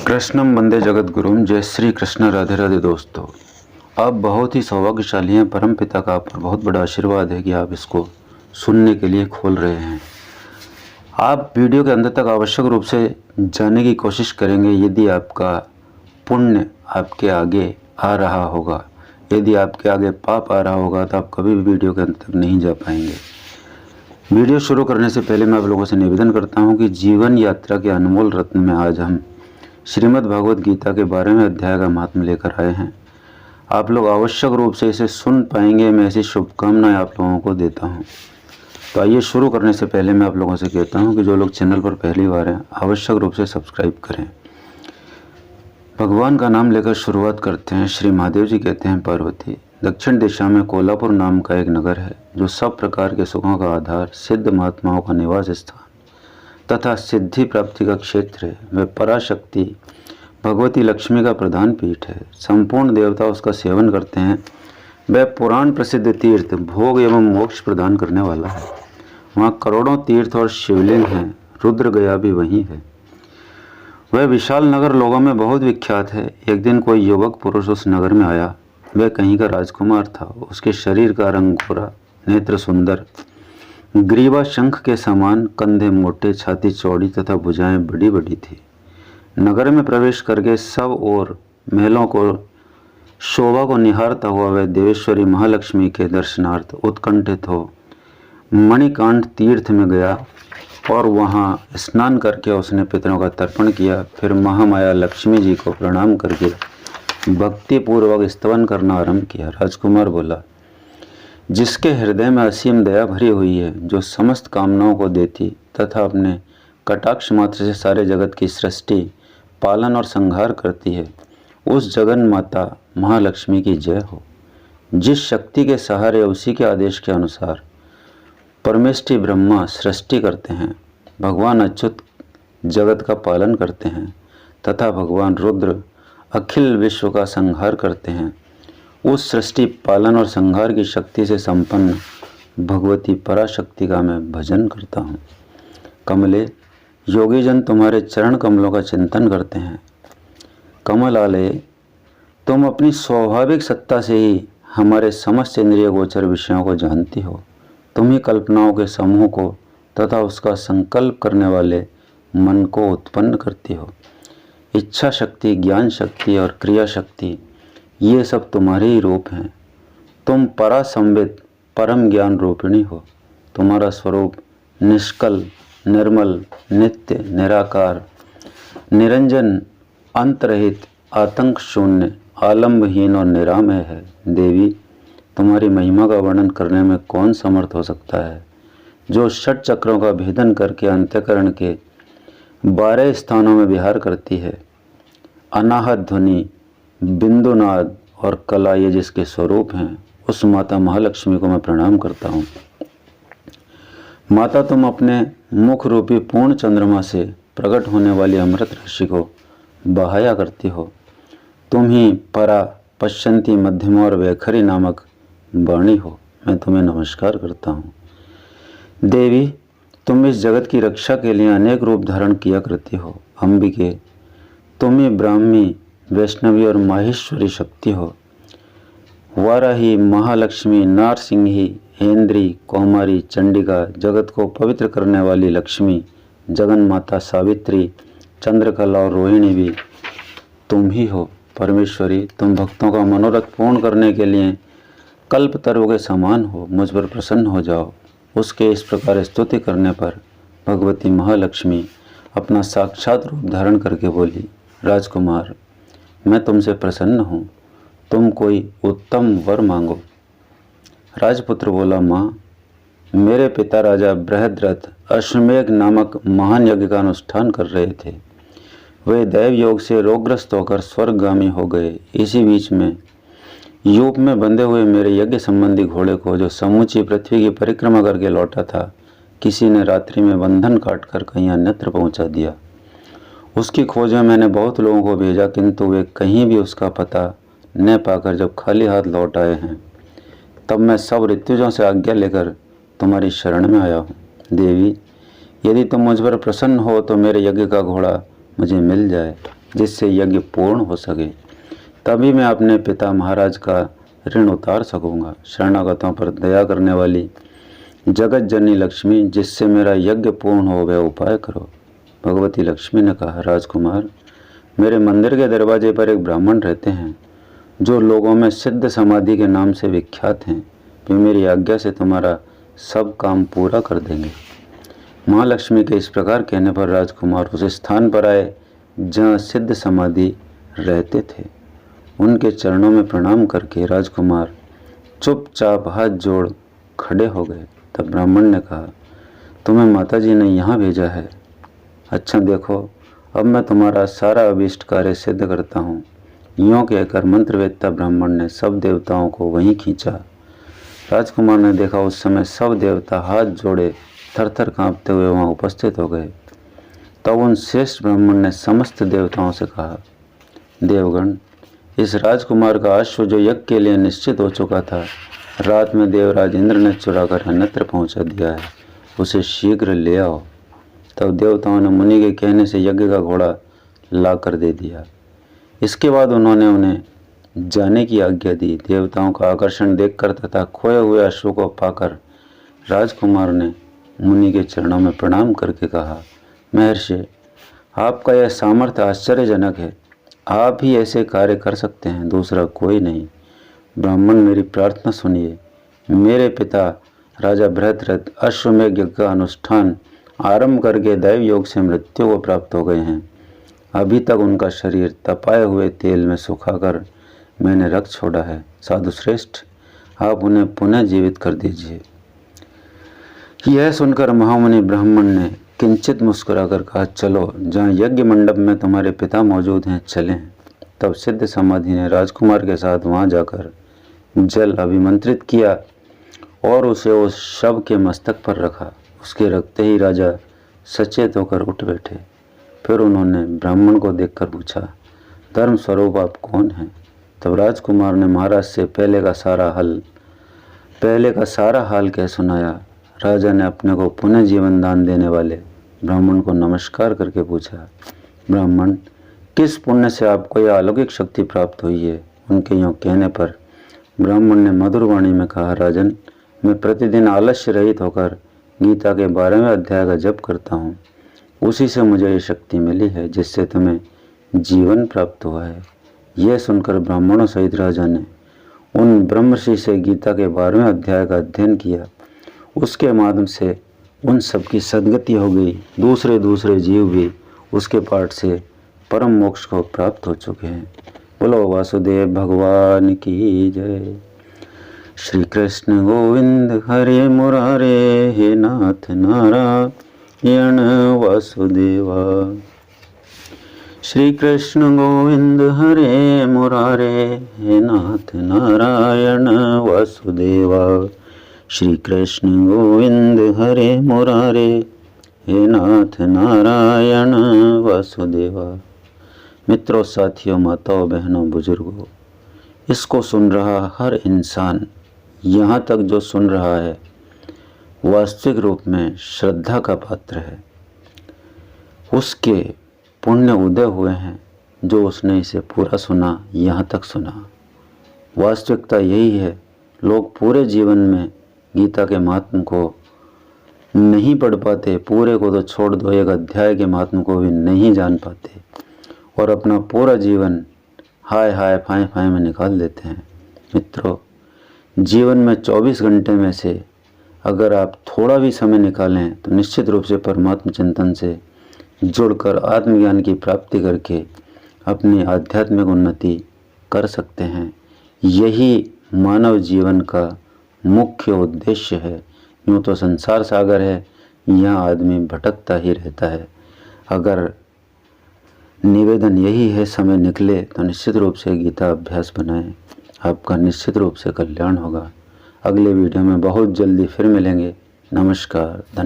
कृष्णम वंदे जगत गुरुम। जय श्री कृष्ण। राधे राधे दोस्तों, आप बहुत ही सौभाग्यशाली हैं। परम पिता का आप पर बहुत बड़ा आशीर्वाद है कि आप इसको सुनने के लिए खोल रहे हैं। आप वीडियो के अंत तक आवश्यक रूप से जाने की कोशिश करेंगे। यदि आपका पुण्य आपके आगे आ रहा होगा, यदि आपके आगे पाप आ रहा होगा, तो आप कभी भी वीडियो के अंत तक नहीं जा पाएंगे। वीडियो शुरू करने से पहले मैं आप लोगों से निवेदन करता हूं कि जीवन यात्रा के अनमोल रत्न में आज हम श्रीमद् भागवत गीता के 12वें अध्याय का महात्म्य लेकर आए हैं। आप लोग आवश्यक रूप से इसे सुन पाएंगे, मैं ऐसी शुभकामनाएं आप लोगों को देता हूं। तो आइए शुरू करने से पहले मैं आप लोगों से कहता हूं कि जो लोग चैनल पर पहली बार हैं, आवश्यक रूप से सब्सक्राइब करें। भगवान का नाम लेकर शुरुआत करते हैं। श्री महादेव जी कहते हैं, पार्वती, दक्षिण दिशा में कोल्हापुर नाम का एक नगर है जो सब प्रकार के सुखों का आधार, सिद्ध महात्माओं का निवास स्थान तथा सिद्धि प्राप्ति का क्षेत्र है। वह पराशक्ति भगवती लक्ष्मी का प्रधान पीठ है। संपूर्ण देवता उसका सेवन करते हैं। वह पुराण प्रसिद्ध तीर्थ, भोग एवं मोक्ष प्रदान करने वाला है। वहाँ करोड़ों तीर्थ और शिवलिंग हैं। रुद्र गया भी वहीं है। वह विशाल नगर लोगों में बहुत विख्यात है। एक दिन कोई युवक पुरुष उस नगर में आया। वह कहीं का राजकुमार था। उसके शरीर का रंग गोरा, नेत्र सुंदर, ग्रीवा शंख के समान, कंधे मोटे, छाती चौड़ी तथा भुजाएं बड़ी बड़ी थी। नगर में प्रवेश करके सब और महलों को शोभा को निहारता हुआ वह देवेश्वरी महालक्ष्मी के दर्शनार्थ उत्कंठित हो मणिकांठ तीर्थ में गया और वहां स्नान करके उसने पितरों का तर्पण किया। फिर महामाया लक्ष्मी जी को प्रणाम करके भक्ति पूर्वक स्तवन करना आरंभ किया। राजकुमार बोला, जिसके हृदय में असीम दया भरी हुई है, जो समस्त कामनाओं को देती तथा अपने कटाक्ष मात्र से सारे जगत की सृष्टि, पालन और संहार करती है, उस जगन माता महालक्ष्मी की जय हो। जिस शक्ति के सहारे उसी के आदेश के अनुसार परमेष्टि ब्रह्मा सृष्टि करते हैं, भगवान अच्युत जगत का पालन करते हैं तथा भगवान रुद्र अखिल विश्व का संहार करते हैं, उस सृष्टि, पालन और संहार की शक्ति से संपन्न भगवती पराशक्ति का मैं भजन करता हूँ। कमले, योगी जन तुम्हारे चरण कमलों का चिंतन करते हैं। कमलालय, तुम अपनी स्वाभाविक सत्ता से ही हमारे समस्त इंद्रिय गोचर विषयों को जानती हो। तुम ही कल्पनाओं के समूह को तथा उसका संकल्प करने वाले मन को उत्पन्न करती हो। इच्छा शक्ति, ज्ञान शक्ति और क्रिया शक्ति, ये सब तुम्हारे ही रूप हैं। तुम परासंवित परम ज्ञान रूपिणी हो। तुम्हारा स्वरूप निष्कल, निर्मल, नित्य, निराकार, निरंजन, अंतरहित, आतंक शून्य, आलम्बहीन और निरामय है। देवी, तुम्हारी महिमा का वर्णन करने में कौन समर्थ हो सकता है, जो षट चक्रों का भेदन करके अंतःकरण के 12 स्थानों में विहार करती है। अनाहत ध्वनि, बिंदुनाद और कला, ये जिसके स्वरूप हैं, उस माता महालक्ष्मी को मैं प्रणाम करता हूँ। माता, तुम अपने मुख रूपी पूर्ण चंद्रमा से प्रकट होने वाली अमृत राशि को बहाया करती हो। तुम ही परा, पश्यंती, मध्यमा और वैखरी नामक वाणी हो। मैं तुम्हें नमस्कार करता हूँ। देवी, तुम इस जगत की रक्षा के लिए अनेक रूप धारण किया करती हो। अंबिके, तुम ही ब्राह्मी, वैष्णवी और माहेश्वरी शक्ति हो। वाराही, महालक्ष्मी, नारसिंही, ऐन्द्री, कौमारी, चंडिका, जगत को पवित्र करने वाली लक्ष्मी, जगन माता सावित्री, चंद्रकला और रोहिणी भी तुम ही हो। परमेश्वरी, तुम भक्तों का मनोरथ पूर्ण करने के लिए कल्पतरु के समान हो। मुझ पर प्रसन्न हो जाओ। उसके इस प्रकार स्तुति करने पर भगवती महालक्ष्मी अपना साक्षात रूप धारण करके बोली, राजकुमार, मैं तुमसे प्रसन्न हूँ। तुम कोई उत्तम वर मांगो। राजपुत्र बोला, माँ, मेरे पिता राजा बृहद्रथ अश्वमेघ नामक महान यज्ञ का अनुष्ठान कर रहे थे। वे दैव योग से रोगग्रस्त होकर स्वर्गगामी हो गए। इसी बीच में यूप में बंधे हुए मेरे यज्ञ संबंधी घोड़े को, जो समूची पृथ्वी की परिक्रमा करके लौटा था, किसी ने रात्रि में बंधन काटकर कहीं अन्यत्र पहुंचा दिया। उसकी खोज में मैंने बहुत लोगों को भेजा, किंतु वे कहीं भी उसका पता न पाकर जब खाली हाथ लौट आए हैं, तब मैं सब ऋत्विजों से आज्ञा लेकर तुम्हारी शरण में आया हूँ। देवी, यदि तुम मुझ पर प्रसन्न हो तो मेरे यज्ञ का घोड़ा मुझे मिल जाए। जिससे यज्ञ पूर्ण हो सके, तभी मैं अपने पिता महाराज का ऋण उतार सकूंगा। शरणागतों पर दया करने वाली जगत जननी लक्ष्मी, जिससे मेरा यज्ञ पूर्ण हो वह उपाय करो। भगवती लक्ष्मी ने कहा, राजकुमार, मेरे मंदिर के दरवाजे पर एक ब्राह्मण रहते हैं जो लोगों में सिद्ध समाधि के नाम से विख्यात हैं। वे मेरी आज्ञा से तुम्हारा सब काम पूरा कर देंगे। माँ लक्ष्मी के इस प्रकार कहने पर राजकुमार उस स्थान पर आए जहाँ सिद्ध समाधि रहते थे। उनके चरणों में प्रणाम करके राजकुमार चुपचाप हाथ जोड़ खड़े हो गए। तब ब्राह्मण ने कहा, तुम्हें माताजी ने यहाँ भेजा है। अच्छा देखो, अब मैं तुम्हारा सारा अभीष्ट कार्य सिद्ध करता हूँ। यूँ कहकर मंत्रवेत्ता ब्राह्मण ने सब देवताओं को वहीं खींचा। राजकुमार ने देखा उस समय सब देवता हाथ जोड़े थर-थर कांपते हुए वहाँ उपस्थित हो गए। तब उन श्रेष्ठ ब्राह्मण ने समस्त देवताओं से कहा, देवगण, इस राजकुमार का अश्व जो यज्ञ के लिए निश्चित हो चुका था, रात में देवराज इंद्र ने चुराकर अन्यत्र पहुंचा दिया है। उसे शीघ्र ले आओ। तब देवताओं ने मुनि के कहने से यज्ञ का घोड़ा ला कर दे दिया। इसके बाद उन्होंने उन्हें जाने की आज्ञा दी। देवताओं का आकर्षण देखकर तथा खोए हुए अश्व को पाकर राजकुमार ने मुनि के चरणों में प्रणाम करके कहा, महर्षि, आपका यह सामर्थ्य आश्चर्यजनक है। आप ही ऐसे कार्य कर सकते हैं, दूसरा कोई नहीं। ब्राह्मण, मेरी प्रार्थना सुनिए। मेरे पिता राजा बृहद्रथ अश्वमेध यज्ञ का अनुष्ठान आरंभ करके दैव योग से मृत्यु को प्राप्त हो गए हैं। अभी तक उनका शरीर तपाए हुए तेल में सुखाकर मैंने रख छोड़ा है। साधु श्रेष्ठ, आप उन्हें पुनः जीवित कर दीजिए। यह सुनकर महामुनि ब्राह्मण ने किंचित मुस्कुराकर कहा, चलो, जहाँ यज्ञ मंडप में तुम्हारे पिता मौजूद हैं चलें। तब सिद्ध समाधि ने राजकुमार के साथ वहाँ जाकर जल अभिमंत्रित किया और उसे उस शव के मस्तक पर रखा। उसके रखते ही राजा सचेत होकर उठ बैठे। फिर उन्होंने ब्राह्मण को देखकर पूछा, धर्म स्वरूप आप कौन हैं? तब राजकुमार ने महाराज से पहले का सारा हाल कह सुनाया। राजा ने अपने को पुनः जीवन दान देने वाले ब्राह्मण को नमस्कार करके पूछा, ब्राह्मण, किस पुण्य से आपको यह अलौकिक शक्ति प्राप्त हुई है? उनके यूँ कहने पर ब्राह्मण ने मधुर वाणी में कहा, राजन, मैं प्रतिदिन आलस्य रहित होकर गीता के 12वें अध्याय का जप करता हूँ। उसी से मुझे ये शक्ति मिली है जिससे तुम्हें जीवन प्राप्त हुआ है। यह सुनकर ब्राह्मणों सहित राजा ने उन ब्रह्मर्षि से गीता के 12वें अध्याय का अध्ययन किया। उसके माध्यम से उन सबकी सद्गति हो गई। दूसरे जीव भी उसके पाठ से परम मोक्ष को प्राप्त हो चुके हैं। बोलो वासुदेव भगवान की जय। श्री कृष्ण गोविंद हरे मुरारे, हे नाथ नारायण वासुदेवा। श्री कृष्ण गोविंद हरे मुरारे, हे नाथ नारायण वासुदेवा। श्री कृष्ण गोविंद हरे मुरारे, हे नाथ नारायण वासुदेवा। मित्रों, साथियों, माताओं, बहनों, बुजुर्गों, इसको सुन रहा हर इंसान, यहाँ तक जो सुन रहा है, वास्तविक रूप में श्रद्धा का पात्र है। उसके पुण्य उदय हुए हैं जो उसने इसे पूरा सुना, यहाँ तक सुना। वास्तविकता यही है, लोग पूरे जीवन में गीता के महात्म को नहीं पढ़ पाते, पूरे को तो छोड़ दो, एक अध्याय के महात्म को भी नहीं जान पाते और अपना पूरा जीवन हाय हाय फाय फाय में निकाल देते हैं। मित्रों, जीवन में 24 घंटे में से अगर आप थोड़ा भी समय निकालें तो निश्चित रूप से परमात्म चिंतन से जुड़कर आत्मज्ञान की प्राप्ति करके अपनी आध्यात्मिक उन्नति कर सकते हैं। यही मानव जीवन का मुख्य उद्देश्य है। यूँ तो संसार सागर है, यहाँ आदमी भटकता ही रहता है। अगर निवेदन यही है, समय निकले तो निश्चित रूप से गीता अभ्यास बनाएं, आपका निश्चित रूप से कल्याण होगा। अगले वीडियो में बहुत जल्दी फिर मिलेंगे। नमस्कार, धन्यवाद।